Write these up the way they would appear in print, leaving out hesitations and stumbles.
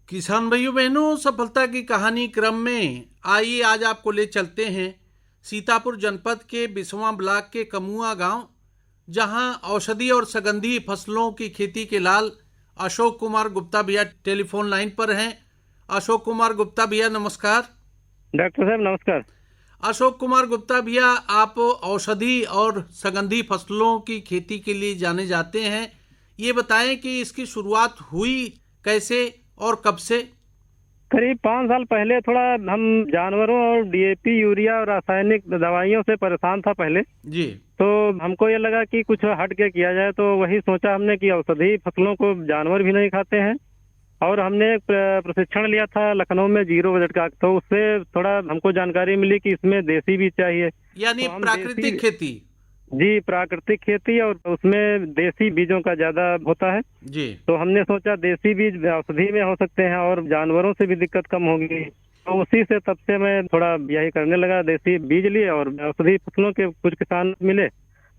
किसान भाइयों बहनों, सफलता की कहानी क्रम में आइए आज आपको ले चलते हैं सीतापुर जनपद के बिसवा ब्लॉक के कमुआ गांव, जहां औषधि और सुगंधी फसलों की खेती के लाल अशोक कुमार गुप्ता भैया टेलीफोन लाइन पर हैं। अशोक कुमार गुप्ता भैया नमस्कार। डॉक्टर साहब नमस्कार। अशोक कुमार गुप्ता भैया, आप औषधि और सुगंधी फसलों की खेती के लिए जाने जाते हैं। ये बताएं कि इसकी शुरुआत हुई कैसे और कब से? करीब 5 साल पहले थोड़ा हम जानवरों और डीएपी यूरिया और रासायनिक दवाइयों से परेशान था पहले। जी। तो हमको ये लगा कि कुछ हट के किया जाए, तो वही सोचा हमने कि औषधि फसलों को जानवर भी नहीं खाते हैं। और हमने एक प्रशिक्षण लिया था लखनऊ में 0 बजट का, तो उससे थोड़ा हमको जानकारी मिली कि इसमें देसी बीज चाहिए। यानी तो हम प्राकृतिक खेती। जी, प्राकृतिक खेती और उसमें देसी बीजों का ज्यादा होता है। जी। तो हमने सोचा देसी बीज औषधि में हो सकते हैं और जानवरों से भी दिक्कत कम होगी। तो उसी से तब से मैं थोड़ा यही करने लगा, देसी बीज लिए और औषधि फसलों के कुछ किसान मिले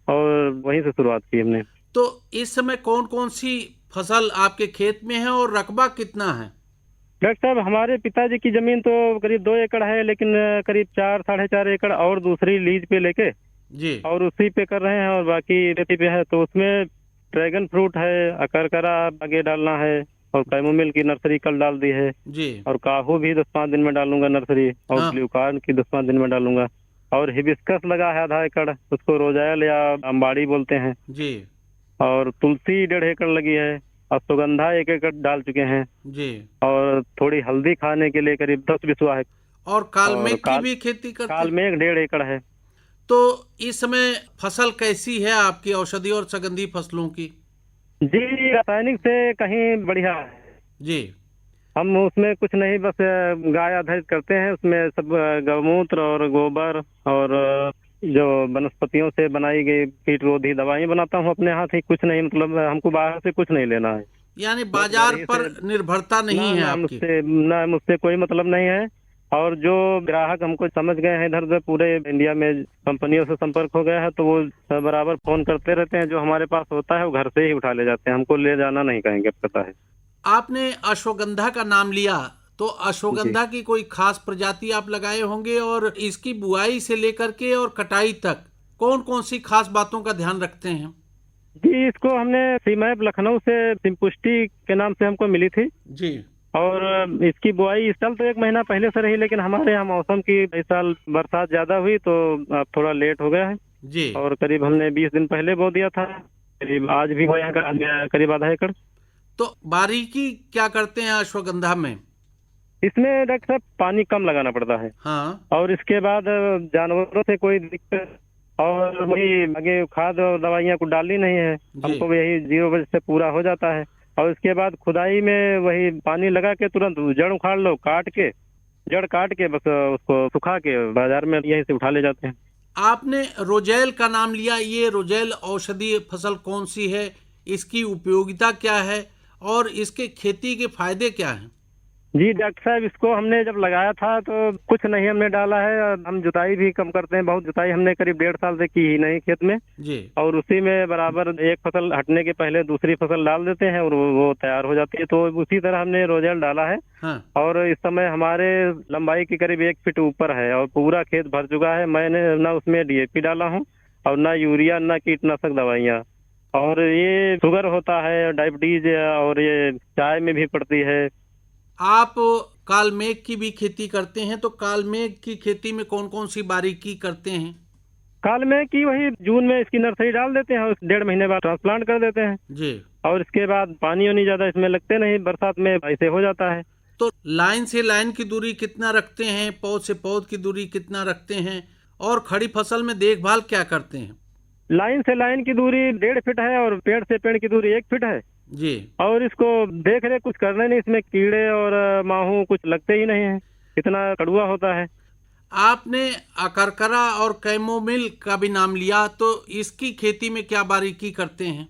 और वहीं से शुरुआत की हमने। तो इस समय कौन कौन सी फसल आपके खेत में है और रकबा कितना है? डॉक्टर साहब, हमारे पिताजी की जमीन तो करीब 2 एकड़ है, लेकिन करीब 4 साढ़े 4 एकड़ और दूसरी लीज पे लेके जी। और उसी पे कर रहे हैं और बाकी रेती पे है। तो उसमें ड्रैगन फ्रूट है, अकरकरा आगे डालना है और कैमोमिल की नर्सरी कल डाल दी है। जी। और काहू भी 10-5 दिन में डालूंगा नर्सरी, और हाँ। ग्लूकार्न की 10-5 दिन में डालूंगा। और हिबिस्कस लगा है आधा एकड़, उसको रोजायल या अंबाड़ी बोलते हैं। जी। और तुलसी 1.5 एकड़ लगी है और सुगंधा 1 एकड़ डाल चुके हैं। जी। और थोड़ी हल्दी खाने के लिए करीब 10 बिस्वा है। और और कालमेघ की भी खेती करते काल हैं? में 1.5 एकड़ है। तो इस समय फसल कैसी है आपकी औषधि और सुगंधी फसलों की? जी, रासायनिक से कहीं बढ़िया है। जी। हम उसमें कुछ नहीं, बस गाय आधारित करते हैं। उसमें सब गौमूत्र और गोबर और जो वनस्पतियों से बनाई गई कीटरोधी दवाई बनाता हूँ अपने हाथ ही। कुछ नहीं, मतलब हमको बाहर से कुछ नहीं लेना है। यानी बस घर बाजार ही पर से। निर्भरता नहीं ना है ना आपकी? मुझसे कोई मतलब नहीं है। और जो ग्राहक हमको समझ गए हैं इधर उधर पूरे इंडिया में, कंपनियों से संपर्क हो गया है, तो वो बराबर फोन करते रहते हैं। जो हमारे पास होता है वो घर से ही उठा ले जाते हैं, हमको ले जाना नहीं कहेंगे, पता है। आपने अश्वगंधा का नाम लिया, तो जी अश्वगंधा की कोई खास प्रजाति आप लगाए होंगे, और इसकी बुआई से लेकर के और कटाई तक कौन कौन सी खास बातों का ध्यान रखते हैं? जी, इसको हमने सीमैप लखनऊ से सिमपुष्टि के नाम से हमको मिली थी। जी। और इसकी बुआई इस साल तो 1 महीना पहले से रही, लेकिन हमारे यहाँ मौसम की इस साल बरसात ज्यादा हुई तो अब थोड़ा लेट हो गया है। जी। और करीब हमने 20 दिन पहले बो दिया था। करीब आज भी बोया करीब आधा एकड़। तो बारीकी क्या करते हैं अश्वगंधा में? इसमें डॉक्टर साहब पानी कम लगाना पड़ता है। हाँ। और इसके बाद जानवरों से कोई दिक्कत, और वही आगे खाद और दवाइयाँ कुछ डालनी नहीं है जी। हमको, यही 0 बजे से पूरा हो जाता है। और इसके बाद खुदाई में वही पानी लगा के तुरंत जड़ उखाड़ लो, जड़ काट के बस उसको सुखा के बाजार में यहीं से उठा ले जाते हैं। आपने रोजेल का नाम लिया, ये रोजेल औषधीय फसल कौन सी है, इसकी उपयोगिता क्या है और इसके खेती के फायदे क्या हैं? जी डॉक्टर साहब, इसको हमने जब लगाया था तो कुछ नहीं हमने डाला है। और हम जुताई भी कम करते हैं, बहुत जुताई हमने करीब 1.5 साल से की ही नहीं खेत में। जी। और उसी में बराबर एक फसल हटने के पहले दूसरी फसल डाल देते हैं और वो तैयार हो जाती है। तो उसी तरह हमने रोजेल डाला है। हाँ। और इस समय हमारे लंबाई की करीब 1 फीट ऊपर है और पूरा खेत भर चुका है। मैंने ना उसमें डीएपी डाला हूँ और ना यूरिया ना कीटनाशक दवाइयाँ। और ये शुगर होता है, डायबिटीज, और ये चाय में भी पड़ती है। आप कालमेघ की भी खेती करते हैं, तो कालमेघ की खेती में कौन कौन सी बारीकी करते हैं? काल में कि वही जून में इसकी नर्सरी डाल देते हैं और 1.5 महीने बाद ट्रांसप्लांट कर देते हैं। जी। और इसके बाद पानी वानी ज्यादा इसमें लगते नहीं, बरसात में ऐसे हो जाता है। तो लाइन से लाइन की दूरी कितना रखते हैं, पौध से पौध की दूरी कितना रखते हैं, और खड़ी फसल में देखभाल क्या करते हैं? लाइन से लाइन की दूरी 1.5 फीट है और पेड़ से पेड़ की दूरी 1 फीट है। जी। और इसको देख रेख कुछ करना नहीं, इसमें कीड़े और माहू कुछ लगते ही नहीं है, इतना कड़ुआ होता है। आपने अकरकरा और कैमोमिल का भी नाम लिया, तो इसकी खेती में क्या बारीकी करते हैं?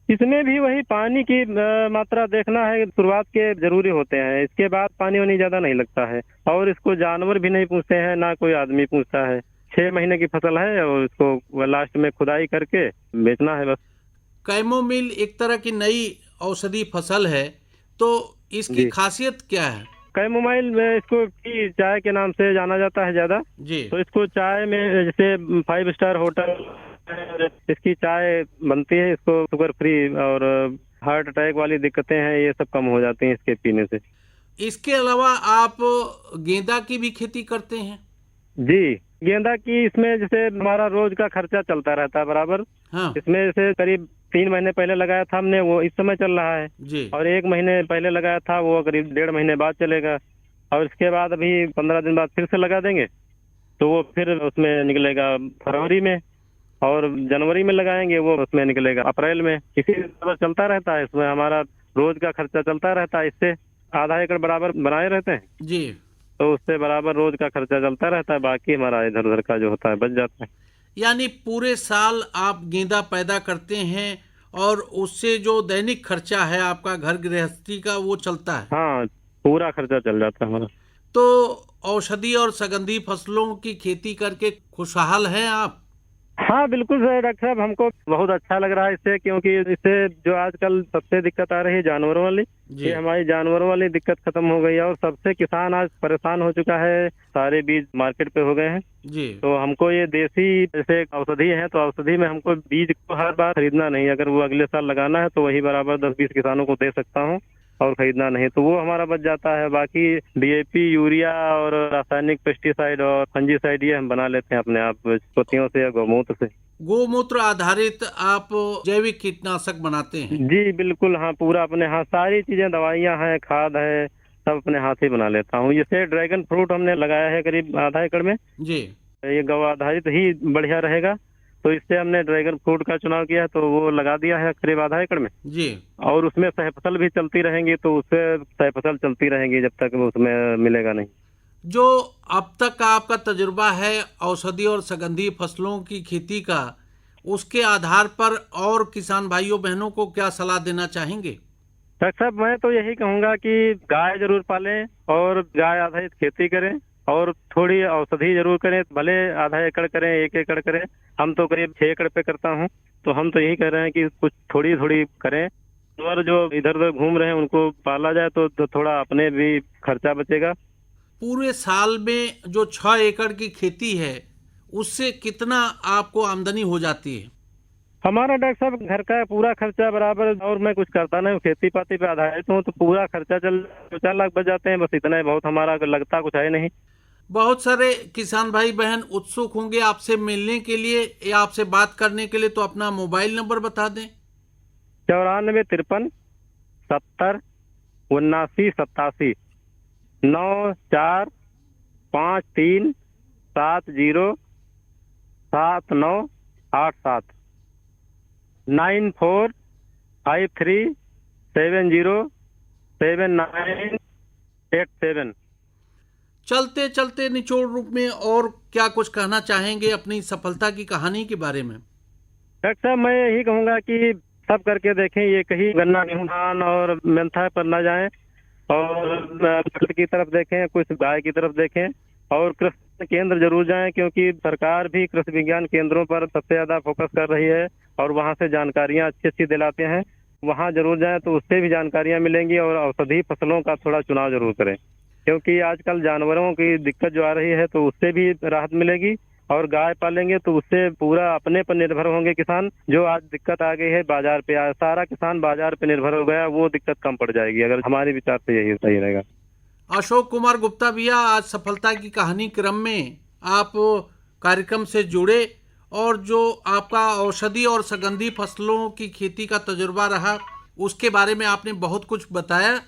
इसमें भी वही पानी की मात्रा देखना है, शुरुआत के जरूरी होते हैं। इसके बाद पानी वानी ज्यादा नहीं लगता है। और इसको जानवर भी नहीं पूछते हैं, ना कोई आदमी पूछता है। 6 महीने की फसल है और इसको लास्ट में खुदाई करके बेचना है बस। कैमोमिल एक तरह की नई औषधि फसल है, तो इसकी जी। खासियत क्या है? कैमोमाइल में इसको टी चाय के नाम से जाना जाता है ज्यादा। जी तो इसको चाय में जैसे 5 स्टार होटल इसकी चाय बनती है। इसको शुगर फ्री और हार्ट अटैक वाली दिक्कतें हैं ये सब कम हो जाती हैं इसके पीने से। इसके अलावा आप गेंदा की भी खेती करते हैं? जी, गेंदा की इसमें जैसे हमारा रोज का खर्चा चलता रहता है बराबर। हाँ इसमें जैसे करीब 3 महीने पहले लगाया था हमने, वो इस समय चल रहा है। जी और 1 महीने पहले लगाया था वो करीब 1.5 महीने बाद चलेगा। और इसके बाद अभी 15 दिन बाद फिर से लगा देंगे तो वो फिर उसमें निकलेगा फरवरी में। और जनवरी में लगाएंगे वो उसमें निकलेगा अप्रैल में। इसी तरह चलता रहता है। इसमें हमारा रोज का खर्चा चलता रहता है। इससे आधा एकड़ बराबर बनाए रहते हैं जी। तो उससे बराबर रोज का खर्चा चलता रहता है। बाकी हमारा इधर उधर का जो होता है बच जाता है। यानी पूरे साल आप गेंदा पैदा करते हैं और उससे जो दैनिक खर्चा है आपका घर गृहस्थी का वो चलता है। हाँ, पूरा खर्चा चल जाता है हमारा। तो औषधि और सुगंधी फसलों की खेती करके खुशहाल हैं आप? हाँ बिल्कुल सर डॉक्टर साहब, हमको बहुत अच्छा लग रहा है इससे। क्योंकि इससे जो आजकल सबसे दिक्कत आ रही है जानवरों वाली, जी ये हमारी जानवरों वाली दिक्कत खत्म हो गई है। और सबसे किसान आज परेशान हो चुका है। सारे बीज मार्केट पे हो गए हैं। जी तो हमको ये देसी जैसे औषधि है तो औषधि में हमको बीज को हर बार खरीदना नहीं। अगर वो अगले साल लगाना है तो वही बराबर 10-20 किसानों को दे सकता हूँ और खरीदना नहीं, तो वो हमारा बच जाता है। बाकी डीएपी, यूरिया और रासायनिक पेस्टिसाइड और फंजीसाइड ये हम बना लेते हैं अपने आप पत्तियों से या गौमूत्र से। गोमूत्र आधारित आप जैविक कीटनाशक बनाते हैं? जी बिल्कुल, हाँ पूरा अपने हाथ सारी चीजें, दवाइयाँ हैं, खाद है, सब अपने हाथ ही बना लेता हूँ। जैसे ड्रैगन फ्रूट हमने लगाया है करीब आधा एकड़ में। जी ये गौ आधारित ही बढ़िया रहेगा तो इससे हमने ड्रैगन फ्रूट का चुनाव किया तो वो लगा दिया है करीब आधा एकड़ में। जी। और उसमें सहफसल भी चलती रहेंगी तो उससे सहफसल चलती रहेंगी जब तक वो उसमें मिलेगा नहीं। जो अब तक का आपका तजुर्बा है औषधि और सुगंधी फसलों की खेती का, उसके आधार पर और किसान भाइयों बहनों को क्या सलाह देना चाहेंगे? डॉक्टर साहब, मैं तो यही कहूंगा कि गाय जरूर पालें और गाय आधारित खेती करें और थोड़ी औषधि जरूर करें। भले आधा एकड़ करें, 1 एकड़ करें। हम तो करीब 6 एकड़ पे करता हूँ। तो हम तो यही कह रहे हैं कि कुछ थोड़ी थोड़ी करें और जो इधर उधर घूम रहे हैं उनको पाला जाए तो थोड़ा अपने भी खर्चा बचेगा। पूरे साल में जो 6 एकड़ की खेती है उससे कितना आपको आमदनी हो जाती है? हमारा डॉक्टर साहब घर का पूरा खर्चा बराबर, और मैं कुछ करता नहीं हूँ, खेती पाती पे आधारित हूँ। तो पूरा खर्चा 4 लाख बच जाते हैं। बस इतना ही बहुत, हमारा लगता कुछ है नहीं। बहुत सारे किसान भाई बहन उत्सुक होंगे आपसे मिलने के लिए या आपसे बात करने के लिए, तो अपना मोबाइल नंबर बता दें। 94 53 70 79 87 94 53 70 79 87 94 53 70 79 87। चलते चलते निचोड़ रूप में और क्या कुछ कहना चाहेंगे अपनी सफलता की कहानी के बारे में? डॉक्टर साहब, मैं यही कहूंगा कि सब करके देखें। ये कहीं गन्ना, गेहूं, धान और मेंथा पर ना जाएं और फल की तरफ देखें, कुछ गाय की तरफ देखें और कृषि केंद्र जरूर जाएं। क्योंकि सरकार भी कृषि विज्ञान केंद्रों पर सबसे ज्यादा फोकस कर रही है और वहां से जानकारियां अच्छी अच्छी दिलाते हैं। वहां जरूर जाएं तो उससे भी जानकारियां मिलेंगी। और औषधि फसलों का थोड़ा चुनाव जरूर करें क्योंकि आजकल जानवरों की दिक्कत जो आ रही है तो उससे भी राहत मिलेगी। और गाय पालेंगे तो उससे पूरा अपने पर निर्भर होंगे किसान। जो आज दिक्कत आ गई है बाजार पे, आज सारा किसान बाजार पे निर्भर हो गया, वो दिक्कत कम पड़ जाएगी अगर हमारे विचार से यही सही रहेगा। अशोक कुमार गुप्ता भैया, आज सफलता की कहानी क्रम में आप कार्यक्रम से जुड़े और जो आपका औषधि और सुगंधी फसलों की खेती का तजुर्बा रहा उसके बारे में आपने बहुत कुछ बताया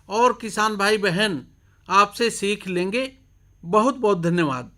और किसान भाई बहन आपसे सीख लेंगे। बहुत बहुत धन्यवाद।